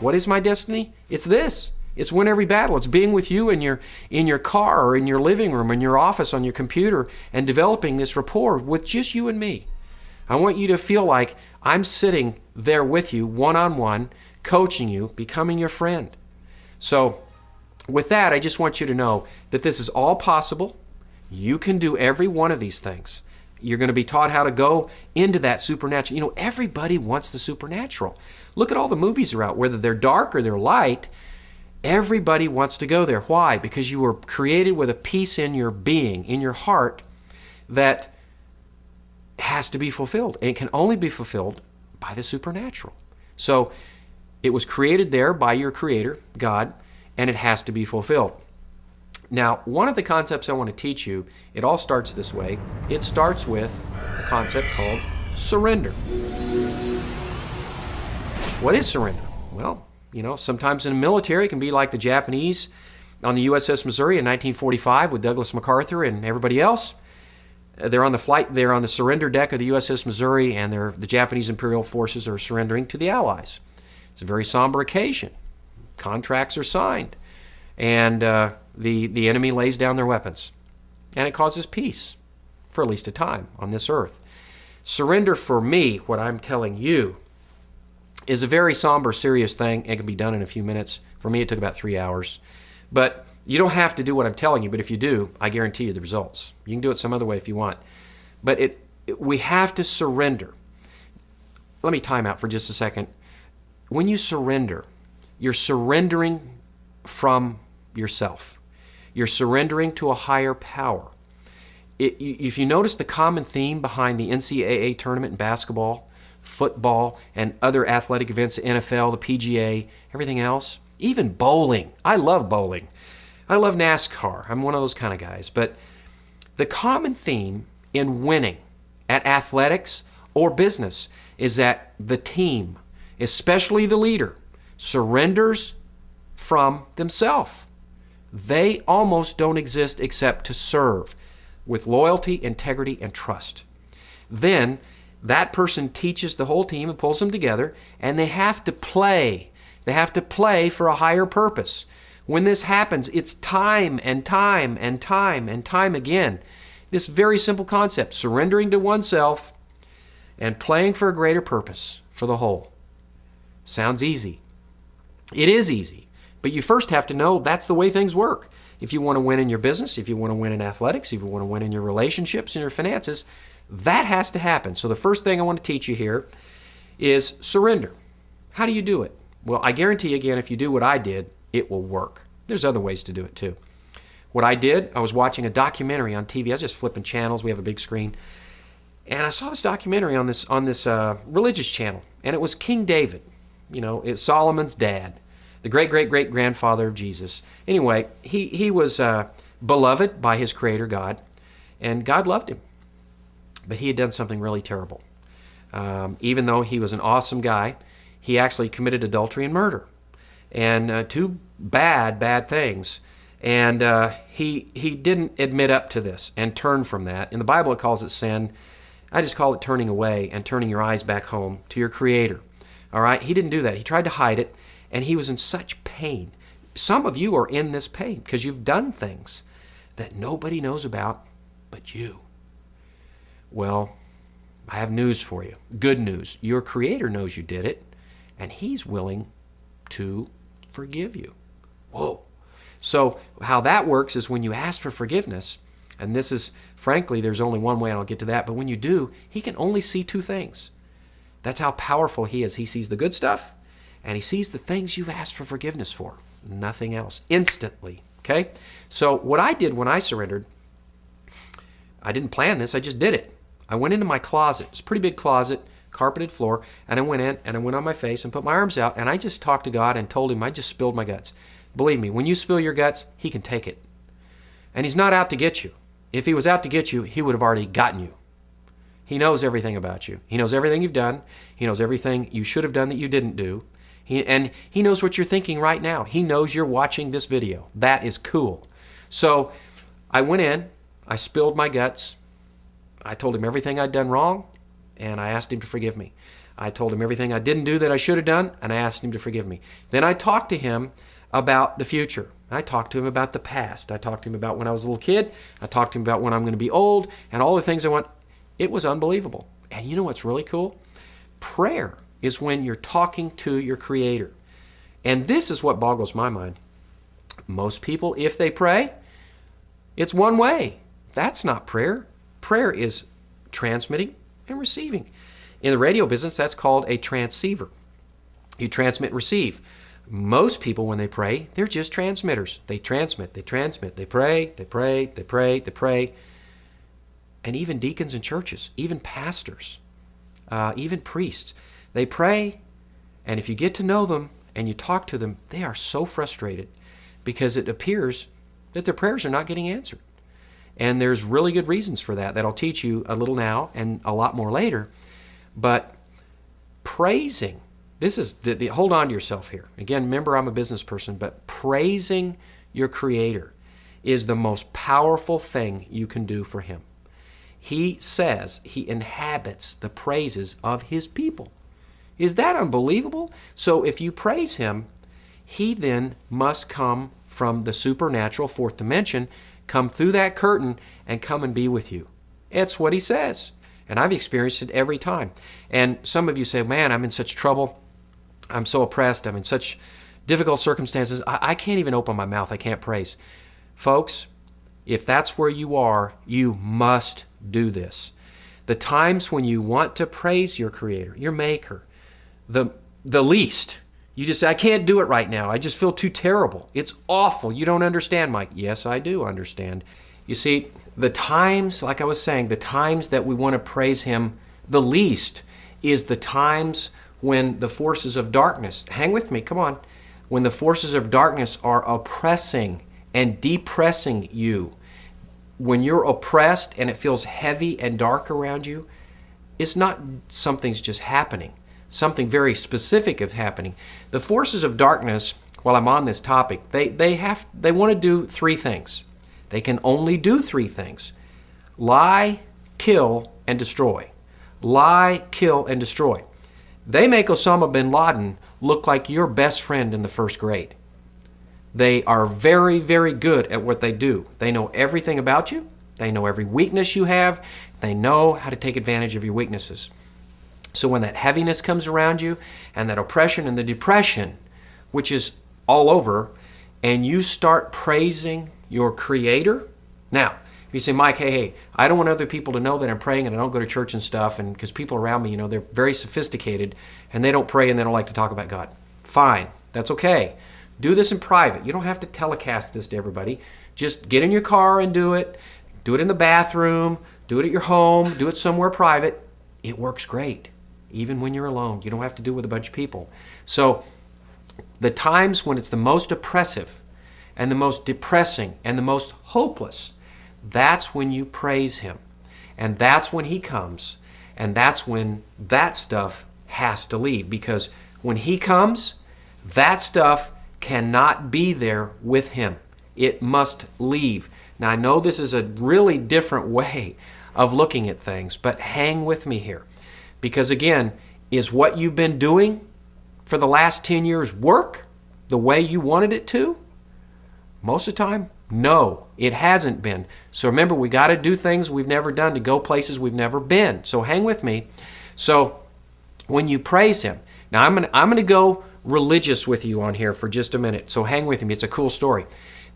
What is my destiny? It's this. It's win every battle. It's being with you in your car or in your living room, in your office, on your computer, and developing this rapport with just you and me. I want you to feel like I'm sitting there with you, one-on-one, coaching you, becoming your friend. So with that, I just want you to know that this is all possible. You can do every one of these things. You're going to be taught how to go into that supernatural. You know, everybody wants the supernatural. Look at all the movies are out, whether they're dark or they're light. Everybody wants to go there. Why? Because you were created with a piece in your being, in your heart, that has to be fulfilled. And it can only be fulfilled by the supernatural. So it was created there by your Creator, God, and it has to be fulfilled. Now, one of the concepts I want to teach you, it all starts this way. It starts with a concept called surrender. What is surrender? Well, you know, sometimes in the military, it can be like the Japanese on the USS Missouri in 1945 with Douglas MacArthur and everybody else. They're on the surrender deck of the USS Missouri, and the Japanese Imperial forces are surrendering to the Allies. It's a very somber occasion. Contracts are signed, and the enemy lays down their weapons, and it causes peace for at least a time on this earth. Surrender for me, what I'm telling you, is a very somber, serious thing. It can be done in a few minutes. For me, it took about 3 hours. But you don't have to do what I'm telling you, but if you do, I guarantee you the results. You can do it some other way if you want. But we have to surrender. Let me time out for just a second. When you surrender, you're surrendering from yourself. You're surrendering to a higher power. If you notice the common theme behind the NCAA tournament in basketball, football, and other athletic events, the NFL, the PGA, everything else, even bowling. I love bowling. I love NASCAR. I'm one of those kind of guys. But the common theme in winning at athletics or business is that the team, especially the leader, surrenders from themselves. They almost don't exist except to serve with loyalty, integrity, and trust. Then that person teaches the whole team and pulls them together, and they have to play. They have to play for a higher purpose. When this happens, it's time and time and time and time again. This very simple concept, surrendering to oneself and playing for a greater purpose for the whole. Sounds easy. It is easy, but you first have to know that's the way things work. If you want to win in your business, if you want to win in athletics, if you want to win in your relationships and your finances, that has to happen. So the first thing I want to teach you here is surrender. How do you do it? Well, I guarantee you again, if you do what I did, it will work. There's other ways to do it too. What I did, I was watching a documentary on TV. I was just flipping channels. We have a big screen. And I saw this documentary on this religious channel. And it was King David. You know, it's Solomon's dad, the great-great-great-grandfather of Jesus. Anyway, he was beloved by his Creator, God. And God loved him. But he had done something really terrible. Even though he was an awesome guy, he actually committed adultery and murder. And two bad things. And he didn't admit up to this and turn from that. In the Bible, it calls it sin. I just call it turning away and turning your eyes back home to your Creator. All right? He didn't do that. He tried to hide it, and he was in such pain. Some of you are in this pain because you've done things that nobody knows about but you. Well, I have news for you. Good news. Your Creator knows you did it, and He's willing to forgive you. Whoa. So how that works is when you ask for forgiveness, and this is, frankly, there's only one way, and I'll get to that, but when you do, He can only see two things. That's how powerful He is. He sees the good stuff, and He sees the things you've asked for forgiveness for. Nothing else. Instantly. Okay? So what I did when I surrendered, I didn't plan this, I just did it. I went into my closet. It's a pretty big closet, carpeted floor, and I went in and I went on my face and put my arms out, and I just talked to God and told Him I just spilled my guts. Believe me, when you spill your guts, He can take it. And He's not out to get you. If He was out to get you, He would have already gotten you. He knows everything about you. He knows everything you've done. He knows everything you should have done that you didn't do. And He knows what you're thinking right now. He knows you're watching this video. That is cool. So I went in, I spilled my guts, I told Him everything I'd done wrong, and I asked Him to forgive me. I told him everything I didn't do that I should have done, and I asked him to forgive me. Then I talked to him about the future. I talked to him about the past. I talked to him about when I was a little kid. I talked to him about when I'm going to be old and all the things I want. It was unbelievable. And you know what's really cool? Prayer is when you're talking to your Creator. And this is what boggles my mind. Most people, if they pray, it's one way. That's not prayer. Prayer is transmitting and receiving. In the radio business, that's called a transceiver. You transmit and receive. Most people, when they pray, they're just transmitters. They transmit, they pray, they pray, they pray, they pray. And even deacons in churches, even pastors, even priests, they pray, and if you get to know them and you talk to them, they are so frustrated because it appears that their prayers are not getting answered. And there's really good reasons for that I'll teach you a little now and a lot more later. But praising, this is hold on to yourself here. Again, remember I'm a business person, but praising your Creator is the most powerful thing you can do for Him. He says He inhabits the praises of His people. Is that unbelievable? So if you praise Him, He then must come from the supernatural fourth dimension, come through that curtain and come and be with you. It's what He says. And I've experienced it every time. And some of you say, man, I'm in such trouble. I'm so oppressed. I'm in such difficult circumstances. I can't even open my mouth. I can't praise. Folks, if that's where you are, you must do this. The times when you want to praise your Creator, your Maker, the least, you just say, I can't do it right now. I just feel too terrible. It's awful. You don't understand, Mike. Yes, I do understand. You see, the times, like I was saying, the times that we want to praise Him the least is the times when the forces of darkness, hang with me, come on, when the forces of darkness are oppressing and depressing you. When you're oppressed and it feels heavy and dark around you, it's not something's just happening. Something very specific is happening. The forces of darkness, while I'm on this topic, they want to do three things. They can only do three things: lie, kill, and destroy. Lie, kill, and destroy. They make Osama bin Laden look like your best friend in the first grade. They are very, very good at what they do. They know everything about you. They know every weakness you have. They know how to take advantage of your weaknesses. So when that heaviness comes around you and that oppression and the depression, which is all over, and you start praising your Creator. Now, if you say, Mike, hey, I don't want other people to know that I'm praying and I don't go to church and stuff, and because people around me, they're very sophisticated and they don't pray and they don't like to talk about God. Fine, that's okay. Do this in private. You don't have to telecast this to everybody. Just get in your car and do it. Do it in the bathroom. Do it at your home. Do it somewhere private. It works great, even when you're alone. You don't have to do it with a bunch of people. So the times when it's the most oppressive and the most depressing and the most hopeless, that's when you praise Him. And that's when He comes. And that's when that stuff has to leave. Because when He comes, that stuff cannot be there with Him. It must leave. Now, I know this is a really different way of looking at things, but hang with me here. Because again, is what you've been doing for the last 10 years work the way you wanted it to? Most of the time, no, it hasn't been. So remember, we got to do things we've never done to go places we've never been. So hang with me. So when you praise Him, now I'm going to go religious with you on here for just a minute. So hang with me. It's a cool story.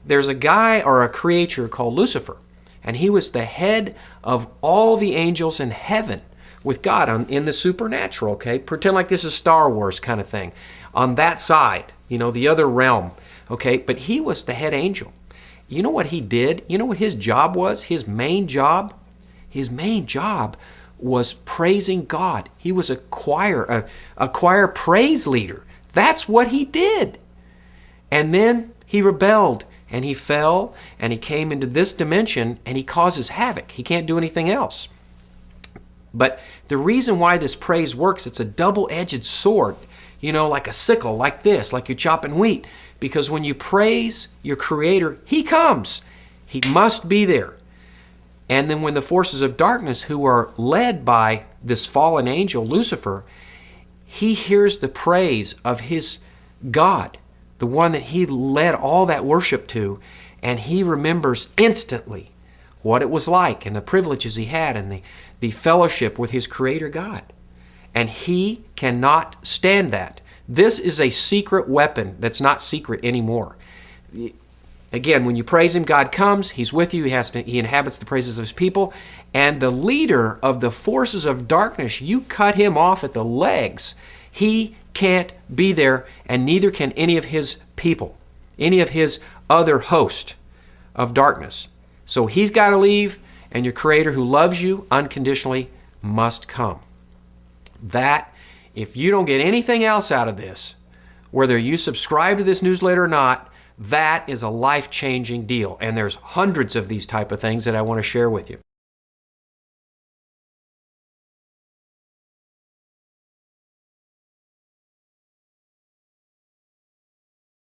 There's a guy or a creature called Lucifer, and he was the head of all the angels in heaven with God in the supernatural, okay? Pretend like this is Star Wars kind of thing. On that side, the other realm, okay? But he was the head angel. You know what he did? You know what his job was? His main job? His main job was praising God. He was a choir praise leader. That's what he did. And then he rebelled and he fell and he came into this dimension and he causes havoc. He can't do anything else. But the reason why this praise works, it's a double-edged sword, like a sickle, like this, like you're chopping wheat. Because when you praise your Creator, He comes. He must be there. And then when the forces of darkness, who are led by this fallen angel, Lucifer, he hears the praise of his God, the one that he led all that worship to, and he remembers instantly what it was like and the privileges he had and the fellowship with his Creator God. And he cannot stand that. This is a secret weapon that's not secret anymore. Again, when you praise him, God comes, he's with you, he inhabits the praises of his people, and the leader of the forces of darkness, you cut him off at the legs. He can't be there, and neither can any of his people, any of his other host of darkness. So he's got to leave, and your Creator who loves you unconditionally must come. That, if you don't get anything else out of this, whether you subscribe to this newsletter or not, that is a life-changing deal. And there's hundreds of these type of things that I want to share with you.